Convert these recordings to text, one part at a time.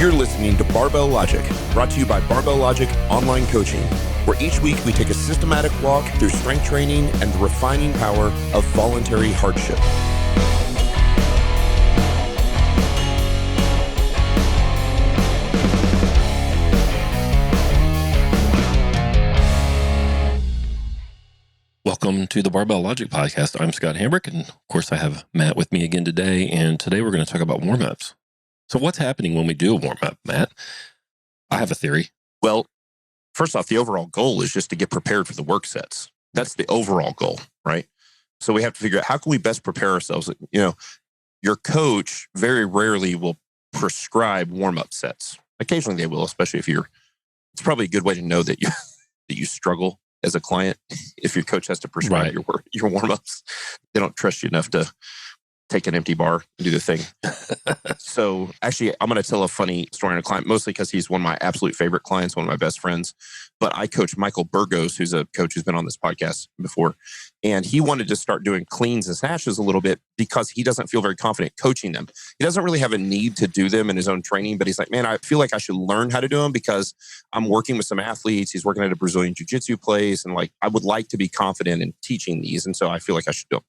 You're listening to Barbell Logic, brought to you by Barbell Logic Online Coaching, where each week we take a systematic walk through strength training and the refining power of voluntary hardship. Welcome to the Barbell Logic Podcast. I'm Scott Hambrick, and of course I have Matt with me again today, and today we're going to talk about warm-ups. So what's happening when we do a warm-up, Matt? I have a theory. Well, first off, the overall goal is just to get prepared for the work sets. That's the overall goal, right? So we have to figure out how can we best prepare ourselves. You know, your coach very rarely will prescribe warm-up sets. Occasionally they will, especially if it's probably a good way to know that you struggle as a client if your coach has to prescribe your warm-ups. They don't trust you enough to take an empty bar and do the thing. So actually, I'm going to tell a funny story on a client, mostly because he's one of my absolute favorite clients, one of my best friends. But I coach Michael Burgos, who's a coach who's been on this podcast before. And he wanted to start doing cleans and snatches a little bit because he doesn't feel very confident coaching them. He doesn't really have a need to do them in his own training, but he's like, man, I feel like I should learn how to do them because I'm working with some athletes. He's working at a Brazilian jiu-jitsu place. And like, I would like to be confident in teaching these. And so I feel like I should do them.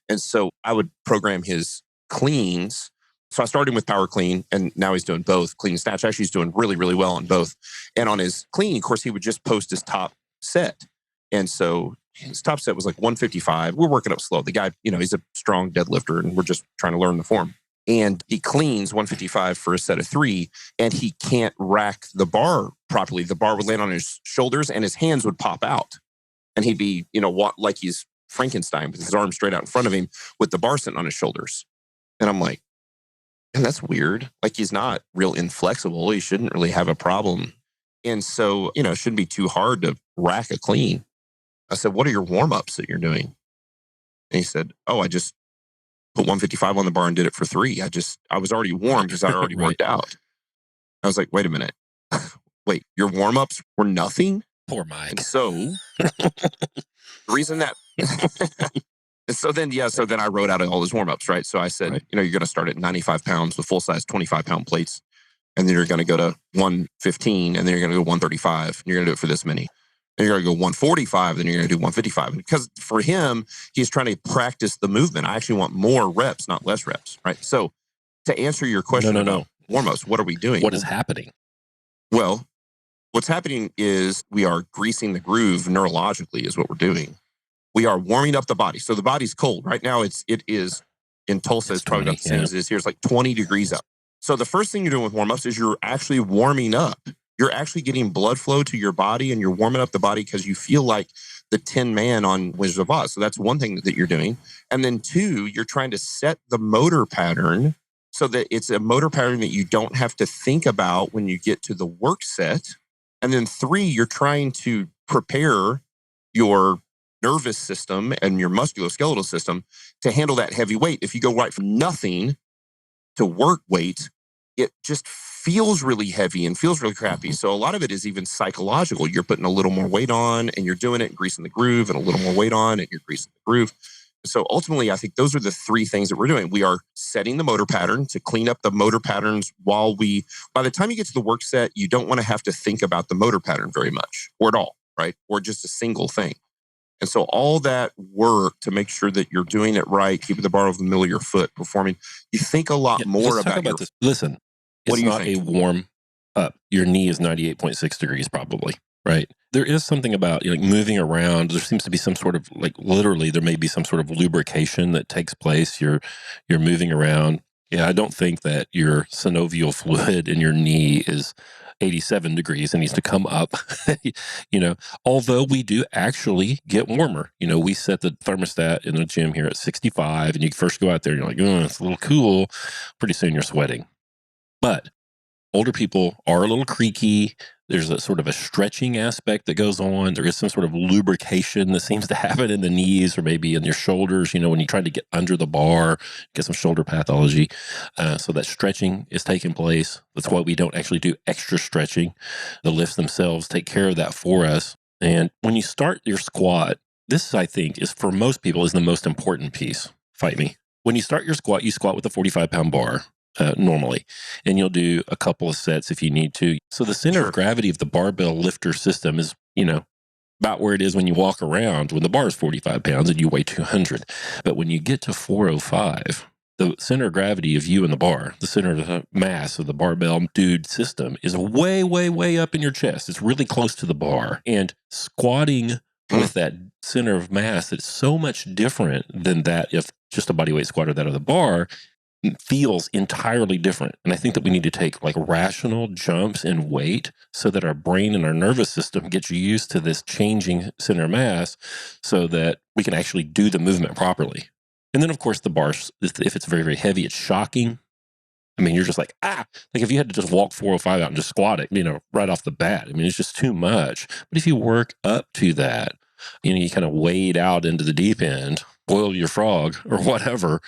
And so I would program his cleans. So I started with power clean, and now he's doing both clean and snatch. Actually, he's doing really, really well on both. And on his clean, of course, he would just post his top set. And so his top set was like 155. We're working up slow. The guy, he's a strong deadlifter, and we're just trying to learn the form. And he cleans 155 for a set of 3, and he can't rack the bar properly. The bar would land on his shoulders, and his hands would pop out. And he'd be, like he's Frankenstein with his arms straight out in front of him with the bar sitting on his shoulders. And I'm like, man, that's weird. Like, he's not real inflexible. He shouldn't really have a problem. And so, it shouldn't be too hard to rack a clean. I said, what are your warm-ups that you're doing? And he said, oh, I just put 155 on the bar and did it for 3. I was already warm because I already worked out. I was like, wait a minute. Wait, your warm-ups were nothing? Poor Mike. And so the reason that so then I wrote out all his warm-ups, right? So I said, you're going to start at 95 pounds with full-size 25-pound plates, and then you're going to go to 115, and then you're going to go 135, and you're going to do it for this many. And you're going to go 145, then you're going to do 155. And because for him, he's trying to practice the movement. I actually want more reps, not less reps, right? So to answer your question about warm-ups, what are we doing? What is happening? Well, what's happening is we are greasing the groove neurologically is what we're doing. We are warming up the body. So the body's cold. Right now it is in Tulsa, it's probably about the same as it is here. It's like 20 degrees up. So the first thing you're doing with warm-ups is you're actually warming up. You're actually getting blood flow to your body, and you're warming up the body because you feel like the Tin Man on Wizard of Oz. So that's one thing that you're doing. And then 2, you're trying to set the motor pattern so that it's a motor pattern that you don't have to think about when you get to the work set. And then 3, you're trying to prepare your nervous system and your musculoskeletal system to handle that heavy weight. If you go right from nothing to work weight, it just feels really heavy and feels really crappy. So a lot of it is even psychological. You're putting a little more weight on and you're doing it and greasing the groove, and a little more weight on and you're greasing the groove. So ultimately, I think those are the 3 things that we're doing. We are setting the motor pattern to clean up the motor patterns by the time you get to the work set, you don't want to have to think about the motor pattern very much or at all, right? Or just a single thing. And so all that work to make sure that you're doing it right, keeping the bar over the middle of your foot, performing, you think a lot more about this. Listen, it's not a warm up. Your knee is 98.6 degrees probably, right? There is something about moving around. There seems to be some sort of literally there may be some sort of lubrication that takes place. You're moving around. Yeah, I don't think that your synovial fluid in your knee is 87 degrees and needs to come up, although we do actually get warmer. We set the thermostat in the gym here at 65, and you first go out there and you're like, oh, it's a little cool. Pretty soon you're sweating. But older people are a little creaky. There's a sort of a stretching aspect that goes on. There is some sort of lubrication that seems to happen in the knees or maybe in your shoulders, when you try to get under the bar, get some shoulder pathology. So that stretching is taking place. That's why we don't actually do extra stretching. The lifts themselves take care of that for us. And when you start your squat, this, I think, is for most people is the most important piece. Fight me. When you start your squat, you squat with a 45-pound bar. normally. And you'll do a couple of sets if you need to. So the center of gravity of the barbell lifter system is, about where it is when you walk around when the bar is 45 pounds and you weigh 200. But when you get to 405, the center of gravity of you and the bar, the center of the mass of the barbell dude system is way, way, way up in your chest. It's really close to the bar. And squatting with that center of mass that's so much different than that if just a bodyweight squat or that of the bar feels entirely different. And I think that we need to take like rational jumps in weight so that our brain and our nervous system gets used to this changing center mass so that we can actually do the movement properly. And then of course the bar, if it's very, very heavy, it's shocking. I mean, you're just like, like if you had to just walk 405 out and just squat it, right off the bat, I mean, it's just too much. But if you work up to that, you kind of wade out into the deep end, boil your frog or whatever,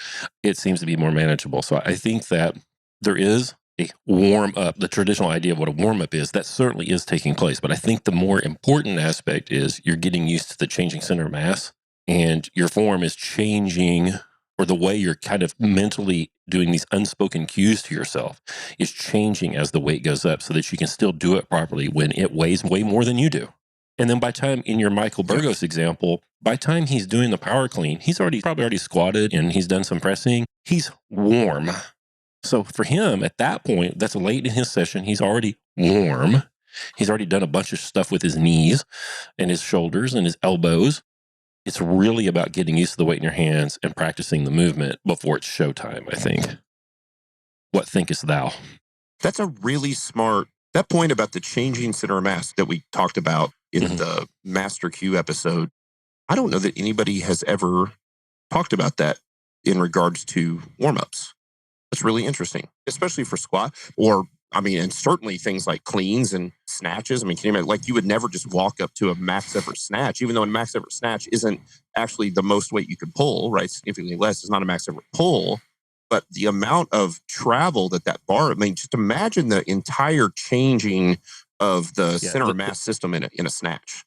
it seems to be more manageable. So I think that there is a warm up, the traditional idea of what a warm up is, that certainly is taking place. But I think the more important aspect is you're getting used to the changing center of mass and your form is changing, or the way you're kind of mentally doing these unspoken cues to yourself is changing as the weight goes up so that you can still do it properly when it weighs way more than you do. And then by time, in your Michael Burgos example, by time he's doing the power clean, he's probably already squatted and he's done some pressing. He's warm. So for him at that point, that's late in his session, he's already warm. He's already done a bunch of stuff with his knees and his shoulders and his elbows. It's really about getting used to the weight in your hands and practicing the movement before it's showtime, I think. What thinkest thou? That's a really smart, that point about the changing center of mass that we talked about in the Master Q episode. I don't know that anybody has ever talked about that in regards to warm-ups. That's really interesting, especially for squat and certainly things like cleans and snatches. I mean, can you imagine, like you would never just walk up to a max effort snatch, even though a max effort snatch isn't actually the most weight you can pull, right? Significantly less is not a max effort pull, but the amount of travel that bar, I mean, just imagine the entire changing of the center of mass system in a snatch.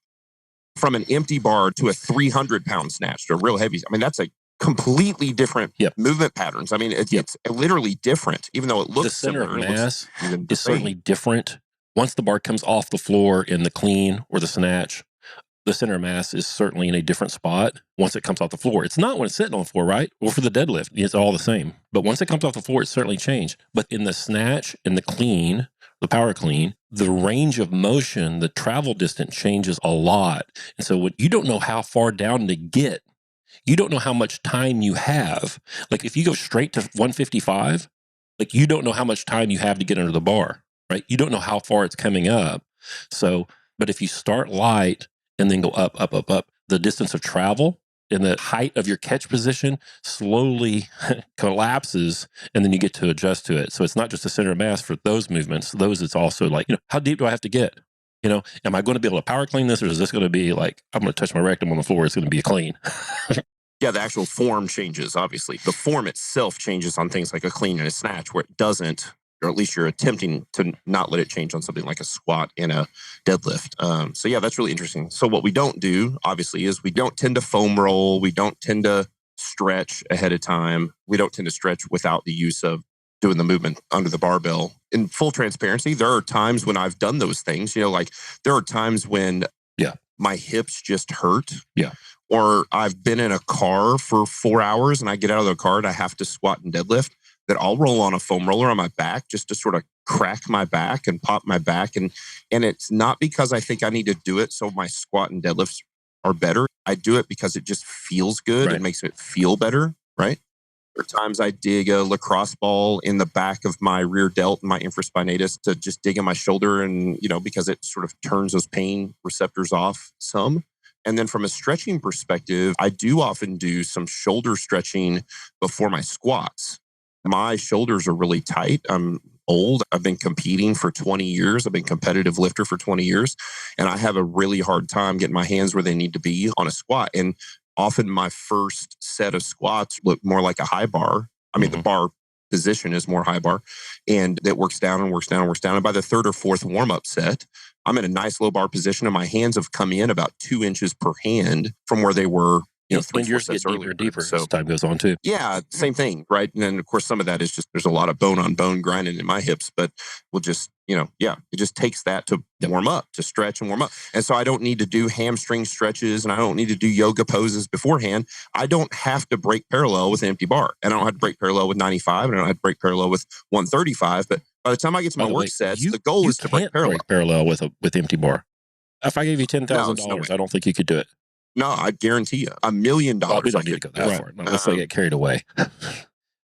From an empty bar to a 300-pound snatch to a real heavy. I mean, that's a completely different movement patterns. I mean, it's literally different, even though it looks the center similar. Of mass is certainly different. Once the bar comes off the floor in the clean or the snatch, the center of mass is certainly in a different spot once it comes off the floor. It's not when it's sitting on the floor, right? Or for the deadlift, it's all the same. But once it comes off the floor, it's certainly changed. But in the snatch and the clean, the power clean, the range of motion, the travel distance changes a lot. And so when you don't know how far down to get, you don't know how much time you have. Like if you go straight to 155, like you don't know how much time you have to get under the bar, right? You don't know how far it's coming up. So, but if you start light and then go up, up, up, up, the distance of travel and the height of your catch position slowly collapses, and then you get to adjust to it. So it's not just the center of mass for those movements. Those, it's also like, how deep do I have to get? Am I going to be able to power clean this, or is this going to be like, I'm going to touch my rectum on the floor, it's going to be a clean? Yeah, the actual form changes, obviously. The form itself changes on things like a clean and a snatch, where it doesn't, or at least you're attempting to not let it change on something like a squat and a deadlift. So yeah, that's really interesting. So what we don't do, obviously, is we don't tend to foam roll. We don't tend to stretch ahead of time. We don't tend to stretch without the use of doing the movement under the barbell. In full transparency, there are times when I've done those things. Like there are times when my hips just hurt. Yeah. Or I've been in a car for 4 hours and I get out of the car and I have to squat and deadlift, that I'll roll on a foam roller on my back just to sort of crack my back and pop my back. And it's not because I think I need to do it so my squat and deadlifts are better. I do it because it just feels good. Right. It makes it feel better, right? There are times I dig a lacrosse ball in the back of my rear delt and my infraspinatus to just dig in my shoulder, and because it sort of turns those pain receptors off some. And then from a stretching perspective, I do often do some shoulder stretching before my squats. My shoulders are really tight. I'm old. I've been competing for 20 years. I've been a competitive lifter for 20 years. And I have a really hard time getting my hands where they need to be on a squat. And often my first set of squats look more like a high bar. I mean, the bar position is more high bar, and it works down and works down and works down. And by the third or fourth warm-up set, I'm in a nice low bar position and my hands have come in about 2 inches per hand from where they were, 3, 4 yours sets get deeper earlier. and deeper So as time goes on too. yeah, same thing, right? And then of course some of that is just there's a lot of bone on bone grinding in my hips, but we'll just, it just takes that to warm up, to stretch and warm up. And so I don't need to do hamstring stretches and I don't need to do yoga poses beforehand. I don't have to break parallel with an empty bar. And I don't have to break parallel with 95 and I don't have to break parallel with 135. But by the time I get to my work sets, the goal is to break parallel. Break parallel with empty bar. If I gave you $10,000, No way. I don't think you could do it. No, I guarantee you, $1 million. Well, we don't need to go that far. No, let's not get carried away.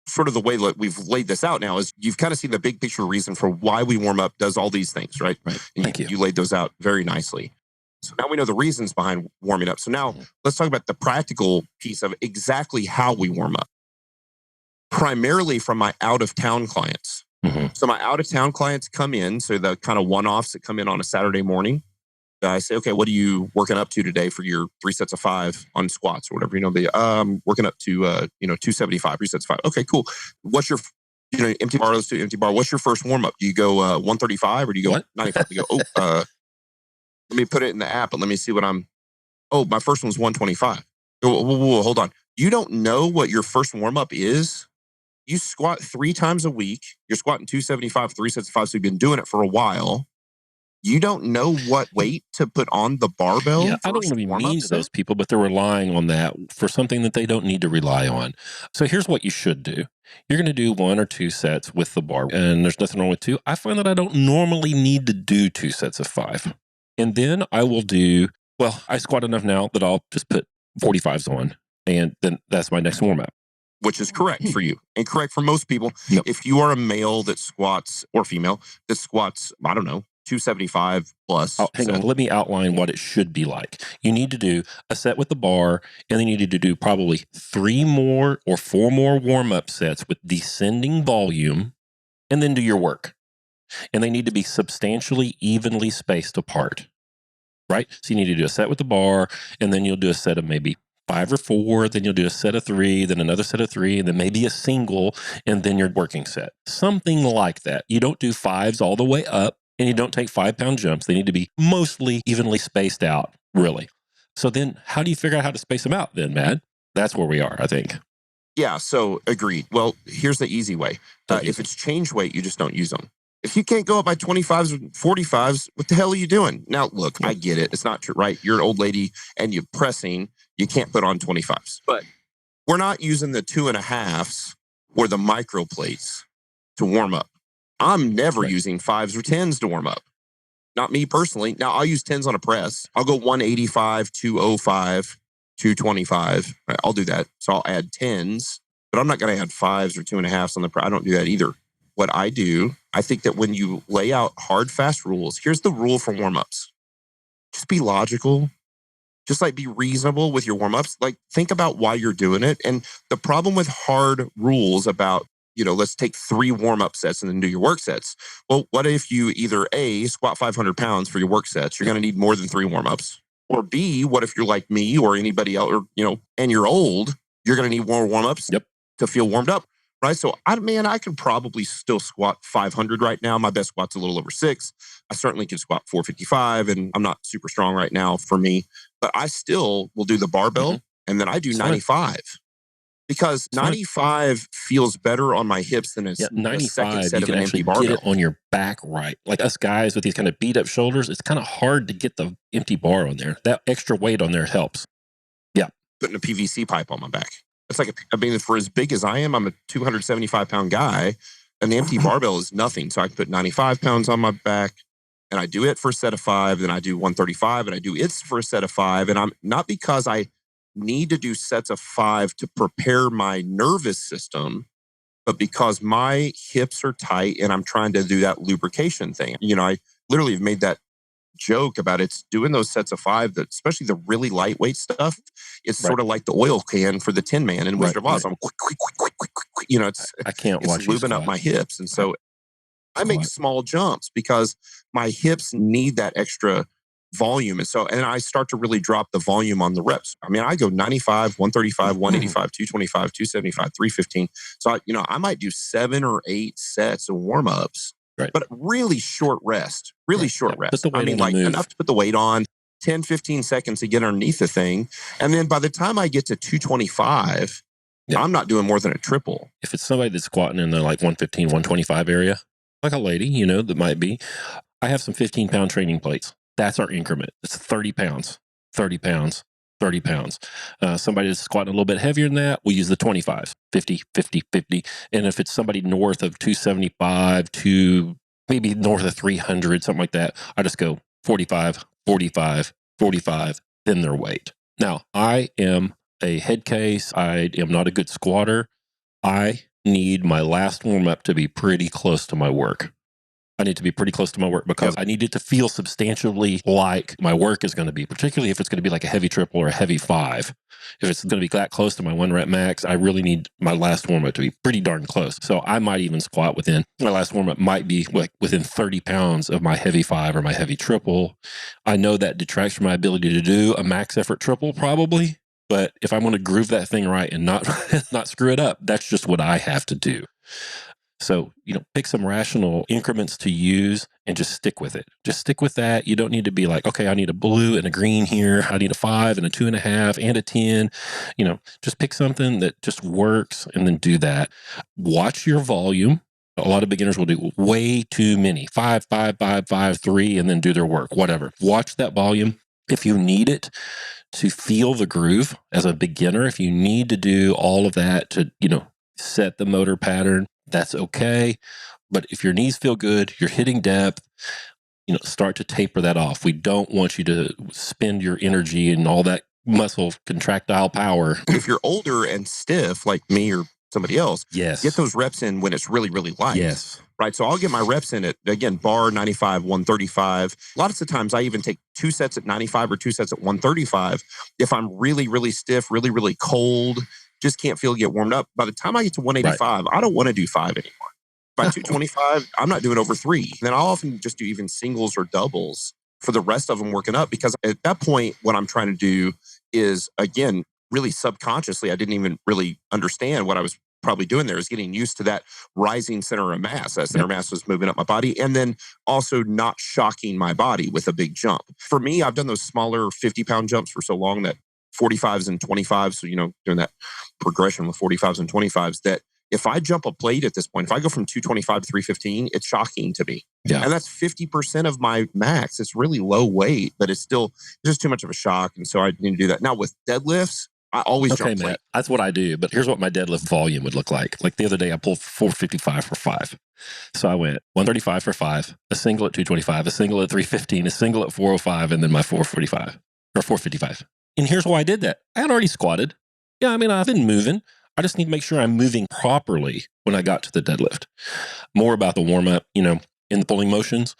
Sort of the way that we've laid this out now is you've kind of seen the big picture reason for why we warm up does all these things, right? Right. And Thank you. You laid those out very nicely. So now we know the reasons behind warming up. So now let's talk about the practical piece of exactly how we warm up. Primarily from my out-of-town clients. Mm-hmm. So my out-of-town clients come in, so the kind of one-offs that come in on a Saturday morning. I say, okay, what are you working up to today for your 3 sets of 5 on squats or whatever? Working up to 275, 3 sets of 5. Okay, cool. What's your empty bar? Let's do empty bar. What's your first warm up? Do you go 135 or do you go 95? You go, let me put it in the app and let me see what I'm. Oh, my first one's 125. Whoa, hold on. You don't know what your first warm up is? You squat 3 times a week. You're squatting 275, 3 sets of 5. So you've been doing it for a while. You don't know what weight to put on the barbell? Yeah, I don't want to be mean to those people, but they're relying on that for something that they don't need to rely on. So here's what you should do. You're going to do 1 or 2 sets with the bar, and there's nothing wrong with 2. I find that I don't normally need to do 2 sets of 5. And then I will do, I squat enough now that I'll just put 45s on, and then that's my next warm up. Which is correct for you and correct for most people. Yep. If you are a male that squats or female that squats, I don't know, 275 plus. Hang on, let me outline what it should be like. You need to do a set with the bar, and then you need to do probably 3 more or 4 more warm-up sets with descending volume, and then do your work. And they need to be substantially evenly spaced apart, right? So you need to do a set with the bar, and then you'll do a set of maybe 5 or 4, then you'll do a set of 3, then another set of 3, and then maybe a single, and then your working set. Something like that. You don't do 5s all the way up, and you don't take 5-pound jumps. They need to be mostly evenly spaced out, really. So then how do you figure out how to space them out then, Matt? That's where we are, I think. Yeah, so agreed. Well, here's the easy way. If it's change weight, you just don't use them. If you can't go up by 25s or 45s, what the hell are you doing? Now, look, I get it. It's not true, right? You're an old lady and you're pressing. You can't put on 25s. But we're not using the 2.5s or the micro plates to warm up. I'm never using 5s or 10s to warm up. Not me personally. Now, I'll use 10s on a press. I'll go 185, 205, 225. Right, I'll do that. So I'll add 10s, but I'm not going to add 5s or 2.5s on the press. I don't do that either. What I do, I think that when you lay out hard, fast rules, here's the rule for warm-ups. Just be logical. Just be reasonable with your warm-ups. Think about why you're doing it. And the problem with hard rules about, let's take 3 warm-up sets and then do your work sets. Well, what if you either A, squat 500 pounds for your work sets? You're going to need more than 3 warm-ups. Or B, what if you're like me or anybody else, or, and you're old, you're going to need more warm-ups to feel warmed up. Right. So, I could probably still squat 500 right now. My best squat's a little over 6. I certainly can squat 455, and I'm not super strong right now for me. But I still will do the barbell, and then I do 95. Because 95 feels better on my hips than a second set of an empty barbell. Get it on your back right. Like us guys with these kind of beat up shoulders, it's kind of hard to get the empty bar on there. That extra weight on there helps. Yeah. Putting a PVC pipe on my back. It's for as big as I am, I'm a 275-pound guy, and the empty barbell is nothing. So I can put 95 pounds on my back, and I do it for a set of 5, then I do 135, and I do it for a set of 5. And I'm not because I need to do sets of 5 to prepare my nervous system, but because my hips are tight and I'm trying to do that lubrication thing. I literally have made that joke about it's doing those sets of 5, that especially the really lightweight stuff, it's sort of like the oil can for the Tin Man in Wizard of Oz. I'm quick. I can't watch lubing up my hips. And so I make small jumps because my hips need that extra volume. And I start to really drop the volume on the reps. I go 95, 135, 185, 225, 275, 315. So, I might do 7 or 8 sets of warm-ups. Right. But really short rest. Short rest. Put the weight on the move. Enough to put the weight on. 10, 15 seconds to get underneath the thing. And then by the time I get to 225, I'm not doing more than a triple. If it's somebody that's squatting in the like 115, 125 area, like a lady, that might be, I have some 15-pound training plates. That's our increment. It's 30 pounds, 30 pounds, 30 pounds. Somebody that's squatting a little bit heavier than that, we'll use the 25s, 50, 50, 50. And if it's somebody north of 275 to maybe north of 300, something like that, I just go 45, 45, 45, then their weight. Now, I am a head case. I am not a good squatter. I need my last warm up to be pretty close to my work. I need to be pretty close to my work because I need it to feel substantially like my work is going to be, particularly if it's going to be like a heavy triple or a heavy 5. If it's going to be that close to my 1 rep max, I really need my last warm up to be pretty darn close. So I might even squat within, my last warm up might be like within 30 pounds of my heavy 5 or my heavy triple. I know that detracts from my ability to do a max effort triple probably. But if I'm going to groove that thing right and not screw it up, that's just what I have to do. So, pick some rational increments to use and just stick with it. Just stick with that. You don't need to be like, okay, I need a blue and a green here. I need a 5 and a 2.5 and a 10. Just pick something that just works and then do that. Watch your volume. A lot of beginners will do way too many, 5, 5, 5, 5, 3, and then do their work, whatever. Watch that volume. If you need it to feel the groove as a beginner, if you need to do all of that to, set the motor pattern, that's okay. But if your knees feel good, you're hitting depth, start to taper that off. We don't want you to spend your energy and all that muscle contractile power. If you're older and stiff like me or somebody else, yes, get those reps in when it's really, really light. Yes. Right. So I'll get my reps in at, again, bar 95, 135. A lot of the times I even take 2 sets at 95 or 2 sets at 135. If I'm really, really stiff, really, really cold, just can't feel get warmed up. By the time I get to 185, I don't want to do 5 anymore. By 225, I'm not doing over 3. Then I'll often just do even singles or doubles for the rest of them working up, because at that point, what I'm trying to do is, again, really subconsciously, I didn't even really understand what I was probably doing there, is getting used to that rising center of mass. That center of mass was moving up my body, and then also not shocking my body with a big jump. For me, I've done those smaller 50-pound jumps for so long, that 45s and 25s, so, doing that progression with 45s and 25s, that if I jump a plate at this point, if I go from 225 to 315, it's shocking to me. Yeah. And that's 50% of my max. It's really low weight, but it's just too much of a shock. And so I need to do that. Now with deadlifts, I always jump plate. Matt, that's what I do. But here's what my deadlift volume would look like. Like the other day, I pulled 455 for 5. So I went 135 for 5, a single at 225, a single at 315, a single at 405, and then my 445 or 455. And here's why I did that. I had already squatted. Yeah, I've been moving. I just need to make sure I'm moving properly when I got to the deadlift. More about the warm up, in the pulling motions.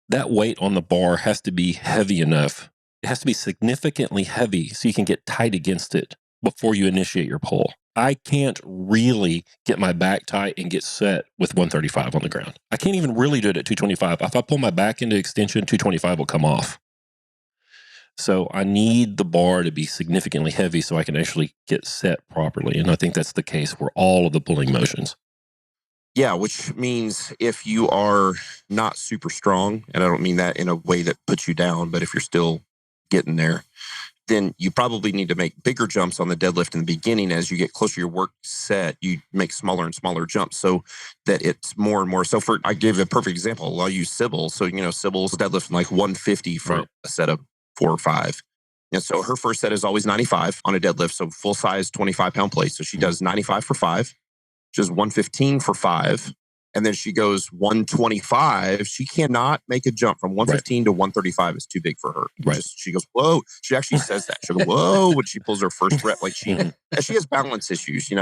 That weight on the bar has to be heavy enough. It has to be significantly heavy so you can get tight against it before you initiate your pull. I can't really get my back tight and get set with 135 on the ground. I can't even really do it at 225. If I pull my back into extension, 225 will come off. So I need the bar to be significantly heavy so I can actually get set properly. And I think that's the case for all of the pulling motions. Yeah, which means if you are not super strong, and I don't mean that in a way that puts you down, but if you're still getting there, then you probably need to make bigger jumps on the deadlift in the beginning. As you get closer to your work set, you make smaller and smaller jumps so that it's more and more. So I gave a perfect example. I'll use Sybil. So, Sybil's deadlifting like 150 for a set of 4 or 5. And so her first set is always 95 on a deadlift. So full size 25-pound plate. So she does 95 for 5. She does 115 for 5. And then she goes 125. She cannot make a jump from 115 to 135. It's too big for her. Right. She goes, whoa. She actually says that. She'll go, whoa, when she pulls her first rep. Like she has balance issues, she's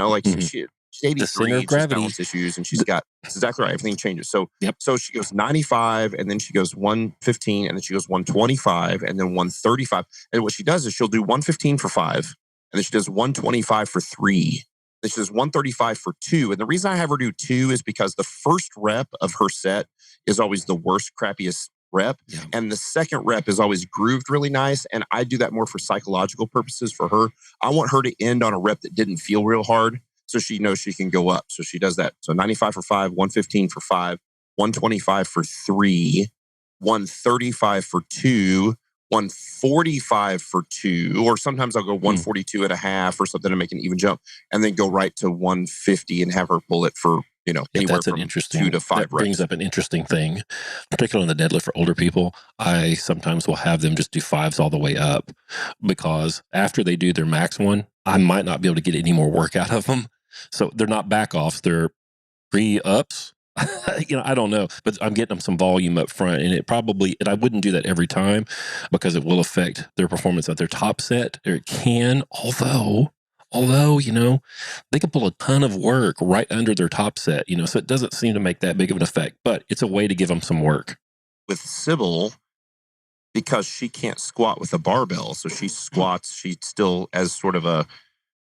83, she has balance issues, and that's exactly right. Everything changes. So, so she goes 95, and then she goes 115, and then she goes 125, and then 135. And what she does is she'll do 115 for 5, and then she does 125 for 3. Then she does 135 for 2. And the reason I have her do 2 is because the first rep of her set is always the worst, crappiest rep. Yeah. And the second rep is always grooved really nice. And I do that more for psychological purposes for her. I want her to end on a rep that didn't feel real hard, so she knows she can go up. So she does that. So 95 for 5, 115 for 5, 125 for 3, 135 for 2, 145 for 2, or sometimes I'll go 142 and a half or something to make an even jump, and then go right to 150 and have her pull it for, anywhere from 2 to 5 reps. That brings up an interesting thing, particularly on the deadlift for older people. I sometimes will have them just do 5s all the way up, because after they do their max one, I might not be able to get any more work out of them. So they're not back offs, they're pre-ups. I don't know, but I'm getting them some volume up front, and I wouldn't do that every time, because it will affect their performance at their top set, or it can, although, they can pull a ton of work right under their top set, so it doesn't seem to make that big of an effect, but it's a way to give them some work. With Sybil, because she can't squat with a barbell, so she squats, she still, as sort of a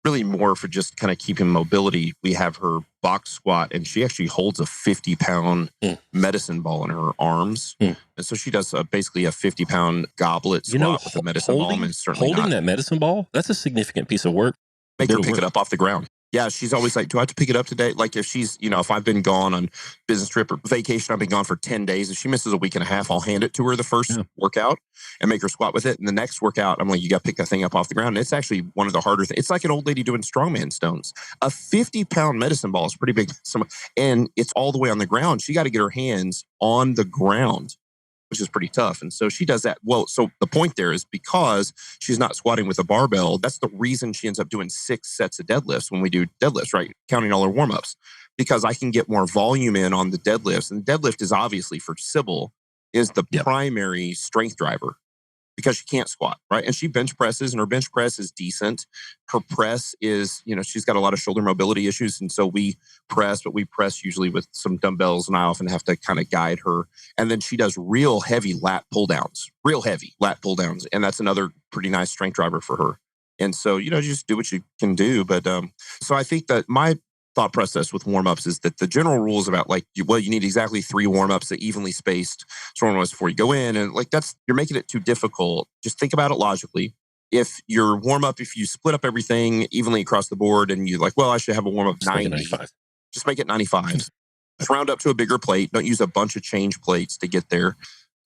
really more for just kind of keeping mobility, we have her box squat, and she actually holds a 50-pound medicine ball in her arms. And so she does basically a 50-pound goblet squat with a medicine ball. And certainly holding that medicine ball, that's a significant piece of work. Make her pick it up off the ground. Yeah, she's always like, do I have to pick it up today? Like if she's, if I've been gone on business trip or vacation, I've been gone for 10 days. If she misses a week and a half, I'll hand it to her the first workout and make her squat with it. And the next workout, I'm like, you got to pick that thing up off the ground. And it's actually one of the harder things. It's like an old lady doing strongman stones. A 50-pound medicine ball is pretty big. And it's all the way on the ground. She got to get her hands on the ground, which is pretty tough. And so she does that. Well, so the point there is, because she's not squatting with a barbell, that's the reason she ends up doing 6 sets of deadlifts when we do deadlifts, right? Counting all her warm-ups, because I can get more volume in on the deadlifts. And deadlift is obviously, for Sybil, is the primary strength driver, because she can't squat, right? And she bench presses, and her bench press is decent. Her press is, she's got a lot of shoulder mobility issues. And so we press, but we press usually with some dumbbells, and I often have to kind of guide her. And then she does real heavy lat pull downs. And that's another pretty nice strength driver for her. And so, you just do what you can do. But so I think that my thought process with warm-ups is that the general rule is about you need exactly 3 warm-ups that evenly spaced warm-ups before you go in. And you're making it too difficult. Just think about it logically. If your warm-up, if you split up everything evenly across the board and you I should have a warm-up 90, just make it 95. Just round up to a bigger plate. Don't use a bunch of change plates to get there.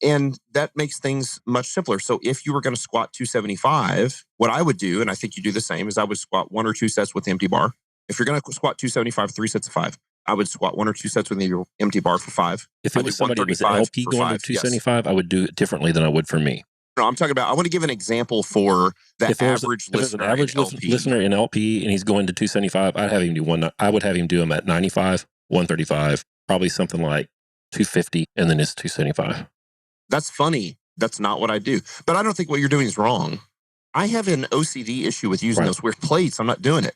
And that makes things much simpler. So if you were going to squat 275, what I would do, and I think you do the same, is I would squat 1 or 2 sets with the empty bar. If you're going to squat 275, 3 sets of 5, I would squat 1 or 2 sets with the empty bar for 5. If it was somebody with an LP going to 275, I would do it differently than I would for me. No, I'm talking about, I want to give an example for the average listener. If there's an average listener in LP and he's going to 275, I'd have him do I would have him do them at 95, 135, probably something like 250, and then it's 275. That's funny. That's not what I do. But I don't think what you're doing is wrong. I have an OCD issue with using those weird plates. I'm not doing it.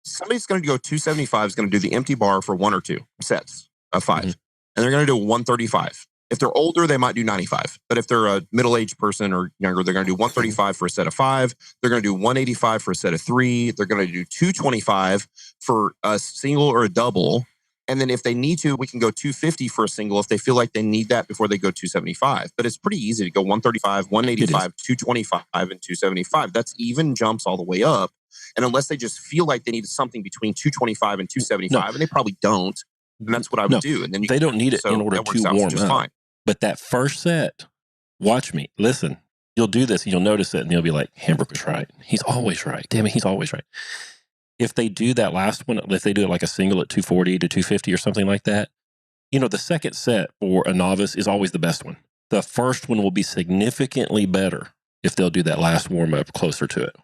Somebody's going to go 275 is going to do the empty bar for 1 or 2 sets of 5. And they're going to do 135. If they're older, they might do 95. But if they're a middle-aged person or younger, they're going to do 135 for a set of 5. They're going to do 185 for a set of 3. They're going to do 225 for a single or a double. And then if they need to, we can go 250 for a single if they feel like they need that before they go 275. But it's pretty easy to go 135, 185, 225, and 275. That's even jumps all the way up. And unless they just feel like they need something between 225 and 275, and they probably don't, and that's what I would do. And then they don't need it in order to warm up. Fine. But that first set, watch me, listen, you'll do this and you'll notice it and you'll be like, Hamburg was right. He's always right. Damn it, he's always right. If they do that last one, if they do it like a single at 240 to 250 or something like that, the second set for a novice is always the best one. The first one will be significantly better if they'll do that last warm up closer to it.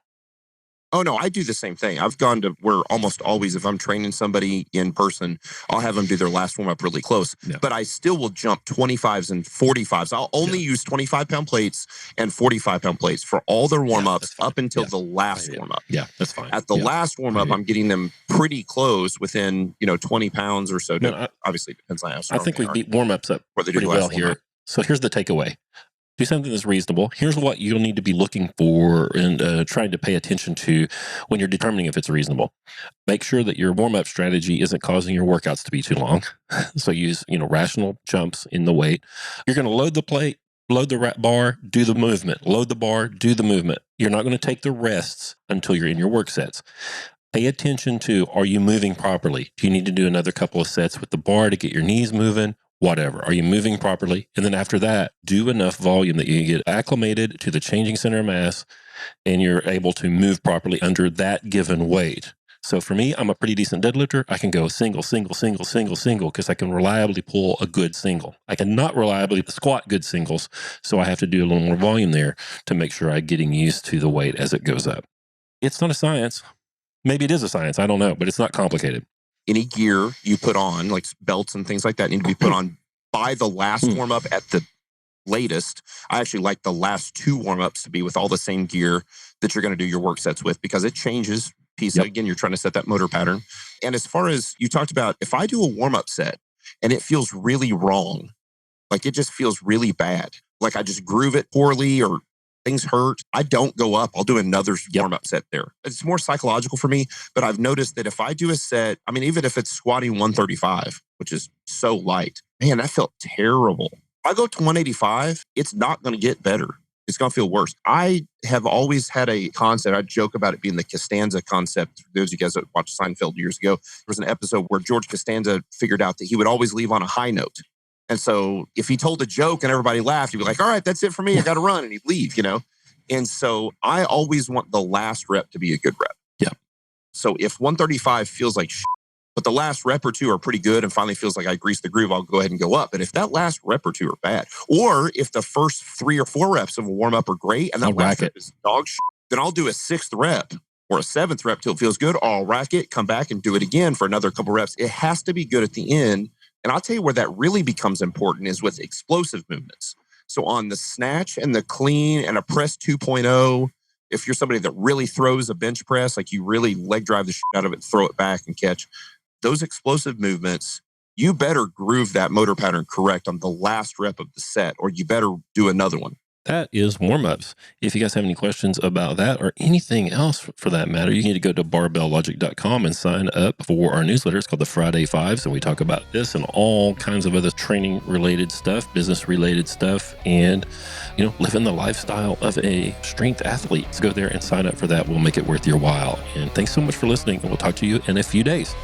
Oh, no, I do the same thing. I've gone to where almost always, if I'm training somebody in person, I'll have them do their last warm up really close. Yeah. But I still will jump 25s and 45s. I'll only use 25-pound plates and 45-pound plates for all their warm ups up until the last warm up. Yeah, that's fine. At the last warm up, I'm getting them pretty close within 20 pounds or so. Obviously, it depends on how strong I think we beat warm ups up pretty well here. So here's the takeaway. Do something that's reasonable. Here's what you'll need to be looking for and trying to pay attention to when you're determining if it's reasonable. Make sure that your warm-up strategy isn't causing your workouts to be too long. So use, rational jumps in the weight. You're going to load the plate, load the bar, do the movement. Load the bar, do the movement. You're not going to take the rests until you're in your work sets. Pay attention to, are you moving properly? Do you need to do another couple of sets with the bar to get your knees moving? whatever. Are you moving properly? And then after that, do enough volume that you get acclimated to the changing center of mass and you're able to move properly under that given weight. So for me, I'm a pretty decent deadlifter. I can go single, because I can reliably pull a good single. I cannot reliably squat good singles, so I have to do a little more volume there to make sure I'm getting used to the weight as it goes up. It's not a science. Maybe it is a science. I don't know, but it's not complicated. Any gear you put on, like belts and things like that, need to be put on by the last warm up at the latest. I actually like the last 2 warm-ups to be with all the same gear that you're going to do your work sets with, because it changes piece. Yep. Again, you're trying to set that motor pattern. And as far as you talked about, if I do a warm-up set and it feels really wrong, like it just feels really bad, like I just groove it poorly or things hurt, I don't go up. I'll do another warm-up set there. It's more psychological for me, but I've noticed that if I do a set, I mean, even if it's squatting 135, which is so light, man, that felt terrible. If I go to 185, it's not going to get better. It's going to feel worse. I have always had a concept. I joke about it being the Costanza concept. For those of you guys that watched Seinfeld years ago, there was an episode where George Costanza figured out that he would always leave on a high note. And so if he told a joke and everybody laughed, he'd be like, all right, that's it for me. I got to run. And he'd leave, And so I always want the last rep to be a good rep. Yeah. So if 135 feels like shit, but the last rep or 2 are pretty good and finally feels like I greased the groove, I'll go ahead and go up. But if that last rep or 2 are bad, or if the first 3 or 4 reps of a warm up are great and that last rep is dog shit, then I'll do a 6th rep or a 7th rep till it feels good. Or I'll rack it, come back and do it again for another couple reps. It has to be good at the end. And I'll tell you where that really becomes important is with explosive movements. So on the snatch and the clean and a press 2.0, if you're somebody that really throws a bench press, like you really leg drive the shit out of it, throw it back and catch, those explosive movements, you better groove that motor pattern correct on the last rep of the set, or you better do another one. That is warm-ups. If you guys have any questions about that or anything else for that matter, you need to go to barbelllogic.com and sign up for our newsletter. It's called the Friday Fives, and we talk about this and all kinds of other training-related stuff, business-related stuff, and, living the lifestyle of a strength athlete. So go there and sign up for that. We'll make it worth your while. And thanks so much for listening, and we'll talk to you in a few days.